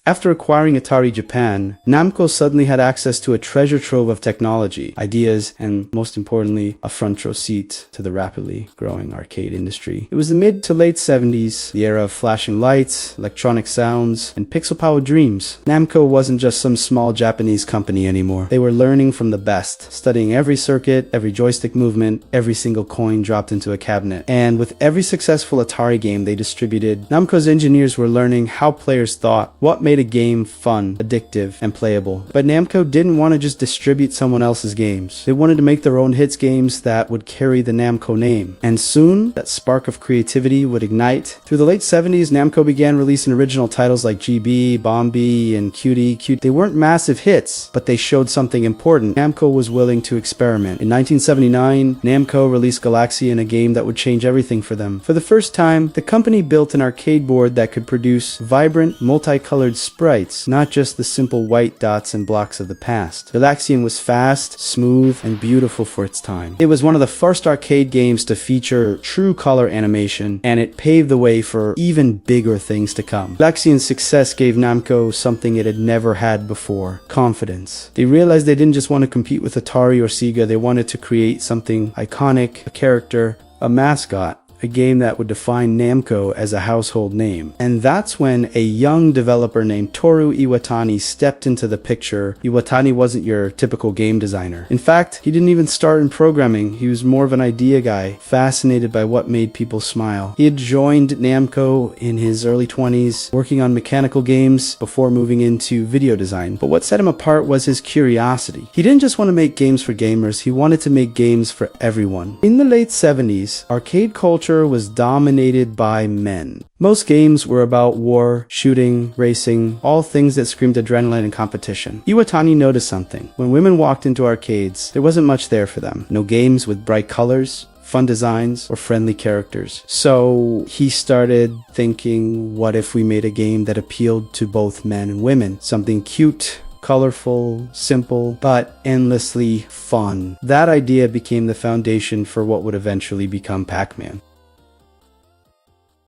After acquiring Atari Japan, Namco suddenly had access to a treasure trove of technology, ideas, and most importantly, a front row seat to the rapidly growing arcade industry. It was the mid to late 70s, the era of flashing lights, electronic sounds, and pixel-powered dreams. Namco wasn't just some small Japanese company anymore. They were learning from the best, studying every circuit, every joystick movement, every single coin dropped into a cabinet. And with every successful Atari game they distributed, Namco's engineers were learning how players thought, what made a game fun, addictive, and playable. But Namco didn't want to just distribute someone else's games. They wanted to make their own hits games that would carry the Namco name. And soon, that spark of creativity would ignite. Through the late 70s, Namco began releasing original titles like GB, Bombi, and Cutie. They weren't massive hits, but they showed something important. Namco was willing to experiment. In 1979, Namco released Galaxian, a game that would change everything for them. For the first time, the company built an arcade board that could produce vibrant, multicolored sprites, not just the simple white dots and blocks of the past. Galaxian was fast, smooth, and beautiful for its time. It was one of the first arcade games to feature true color animation, and it paved the way for even bigger things to come. Galaxian's success gave Namco something it had never had before: confidence. They realized they didn't just want to compete with Atari or Sega, they wanted to create something iconic, a character, a mascot. A game that would define Namco as a household name. And that's when a young developer named Tōru Iwatani stepped into the picture. Iwatani wasn't your typical game designer. In fact, he didn't even start in programming. He was more of an idea guy, fascinated by what made people smile. He had joined Namco in his early 20s, working on mechanical games before moving into video design. But what set him apart was his curiosity. He didn't just want to make games for gamers, he wanted to make games for everyone. In the late 70s, arcade culture was dominated by men. Most games were about war, shooting, racing, all things that screamed adrenaline and competition. Iwatani noticed something. When women walked into arcades, there wasn't much there for them. No games with bright colors, fun designs, or friendly characters. So he started thinking, what if we made a game that appealed to both men and women? Something cute, colorful, simple, but endlessly fun. That idea became the foundation for what would eventually become Pac-Man.